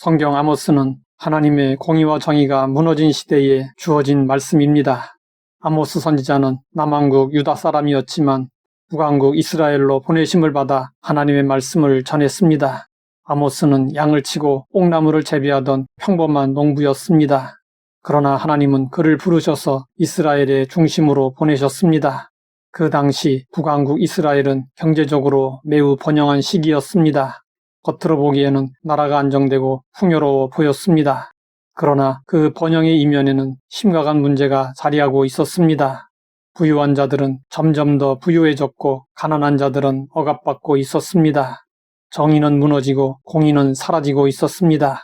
성경 아모스는 하나님의 공의와 정의가 무너진 시대에 주어진 말씀입니다. 아모스 선지자는 남왕국 유다 사람이었지만 북왕국 이스라엘로 보내심을 받아 하나님의 말씀을 전했습니다. 아모스는 양을 치고 옥나무를 재배하던 평범한 농부였습니다. 그러나 하나님은 그를 부르셔서 이스라엘의 중심으로 보내셨습니다. 그 당시 북왕국 이스라엘은 경제적으로 매우 번영한 시기였습니다. 겉으로 보기에는 나라가 안정되고 풍요로워 보였습니다. 그러나 그 번영의 이면에는 심각한 문제가 자리하고 있었습니다. 부유한 자들은 점점 더 부유해졌고 가난한 자들은 억압받고 있었습니다. 정의는 무너지고 공의는 사라지고 있었습니다.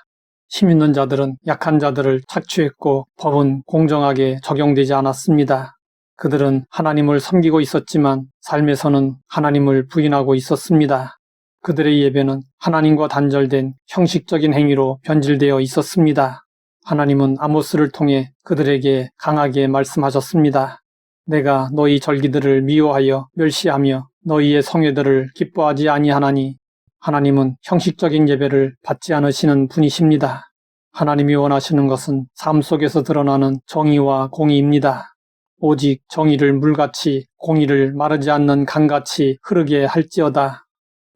힘 있는 자들은 약한 자들을 착취했고 법은 공정하게 적용되지 않았습니다. 그들은 하나님을 섬기고 있었지만 삶에서는 하나님을 부인하고 있었습니다. 그들의 예배는 하나님과 단절된 형식적인 행위로 변질되어 있었습니다. 하나님은 아모스를 통해 그들에게 강하게 말씀하셨습니다. 내가 너희 절기들을 미워하여 멸시하며 너희의 성회들을 기뻐하지 아니하나니 하나님은 형식적인 예배를 받지 않으시는 분이십니다. 하나님이 원하시는 것은 삶 속에서 드러나는 정의와 공의입니다. 오직 정의를 물같이 공의를 마르지 않는 강같이 흐르게 할지어다.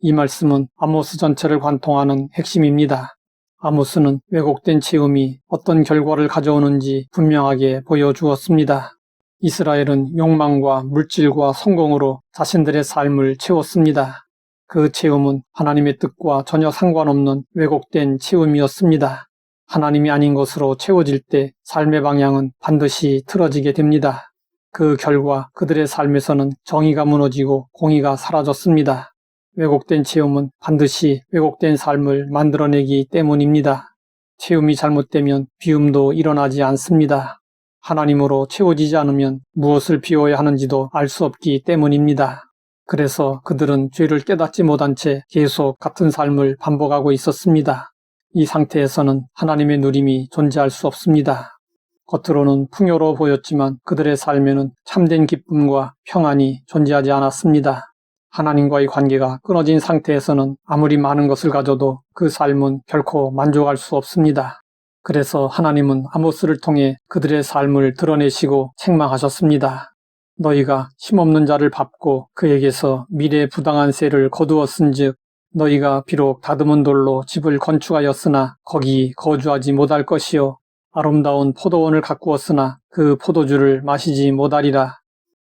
이 말씀은 아모스 전체를 관통하는 핵심입니다. 아모스는 왜곡된 체험이 어떤 결과를 가져오는지 분명하게 보여주었습니다. 이스라엘은 욕망과 물질과 성공으로 자신들의 삶을 채웠습니다. 그 체험은 하나님의 뜻과 전혀 상관없는 왜곡된 체험이었습니다. 하나님이 아닌 것으로 채워질 때 삶의 방향은 반드시 틀어지게 됩니다. 그 결과 그들의 삶에서는 정의가 무너지고 공의가 사라졌습니다. 왜곡된 체험은 반드시 왜곡된 삶을 만들어내기 때문입니다. 체험이 잘못되면 비움도 일어나지 않습니다. 하나님으로 채워지지 않으면 무엇을 비워야 하는지도 알 수 없기 때문입니다. 그래서 그들은 죄를 깨닫지 못한 채 계속 같은 삶을 반복하고 있었습니다. 이 상태에서는 하나님의 누림이 존재할 수 없습니다. 겉으로는 풍요로워 보였지만 그들의 삶에는 참된 기쁨과 평안이 존재하지 않았습니다. 하나님과의 관계가 끊어진 상태에서는 아무리 많은 것을 가져도 그 삶은 결코 만족할 수 없습니다. 그래서 하나님은 아모스를 통해 그들의 삶을 드러내시고 책망하셨습니다. 너희가 힘없는 자를 밟고 그에게서 미래의 부당한 세를 거두었은즉 너희가 비록 다듬은 돌로 집을 건축하였으나 거기 거주하지 못할 것이요 아름다운 포도원을 가꾸었으나 그 포도주를 마시지 못하리라.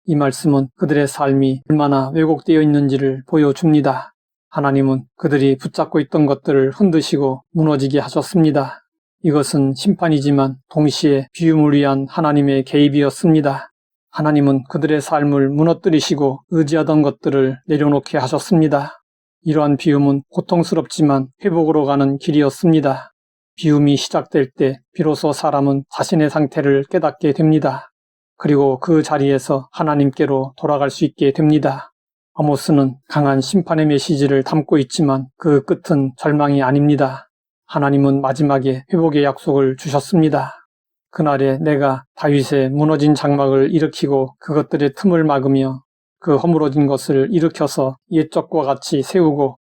이 말씀은 그들의 삶이 얼마나 왜곡되어 있는지를 보여줍니다. 하나님은 그들이 붙잡고 있던 것들을 흔드시고 무너지게 하셨습니다. 이것은 심판이지만 동시에 비움을 위한 하나님의 개입이었습니다. 하나님은 그들의 삶을 무너뜨리시고 의지하던 것들을 내려놓게 하셨습니다. 이러한 비움은 고통스럽지만 회복으로 가는 길이었습니다. 비움이 시작될 때 비로소 사람은 자신의 상태를 깨닫게 됩니다. 그리고 그 자리에서 하나님께로 돌아갈 수 있게 됩니다. 아모스는 강한 심판의 메시지를 담고 있지만 그 끝은 절망이 아닙니다. 하나님은 마지막에 회복의 약속을 주셨습니다. 그날에 내가 다윗의 무너진 장막을 일으키고 그것들의 틈을 막으며 그 허물어진 것을 일으켜서 옛적과 같이 세우고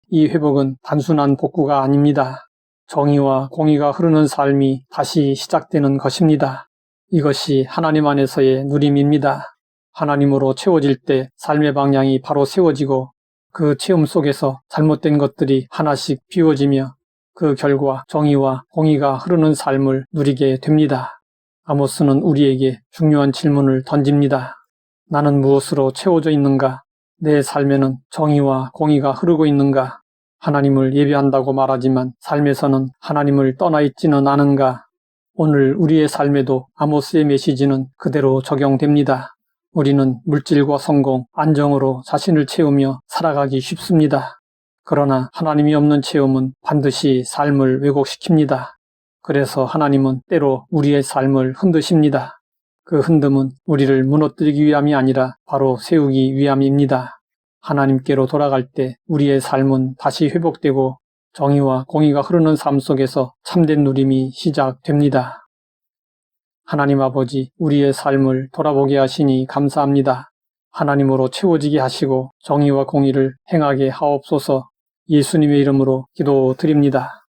이 회복은 단순한 복구가 아닙니다. 정의와 공의가 흐르는 삶이 다시 시작되는 것입니다. 이것이 하나님 안에서의 누림입니다. 하나님으로 채워질 때 삶의 방향이 바로 세워지고 그 체험 속에서 잘못된 것들이 하나씩 비워지며 그 결과 정의와 공의가 흐르는 삶을 누리게 됩니다. 아모스는 우리에게 중요한 질문을 던집니다. 나는 무엇으로 채워져 있는가? 내 삶에는 정의와 공의가 흐르고 있는가? 하나님을 예배한다고 말하지만 삶에서는 하나님을 떠나 있지는 않은가? 오늘 우리의 삶에도 아모스의 메시지는 그대로 적용됩니다. 우리는 물질과 성공, 안정으로 자신을 채우며 살아가기 쉽습니다. 그러나 하나님이 없는 체험은 반드시 삶을 왜곡시킵니다. 그래서 하나님은 때로 우리의 삶을 흔드십니다. 그 흔듦은 우리를 무너뜨리기 위함이 아니라 바로 세우기 위함입니다. 하나님께로 돌아갈 때 우리의 삶은 다시 회복되고 정의와 공의가 흐르는 삶 속에서 참된 누림이 시작됩니다. 하나님 아버지, 우리의 삶을 돌아보게 하시니 감사합니다. 하나님으로 채워지게 하시고 정의와 공의를 행하게 하옵소서. 예수님의 이름으로 기도드립니다.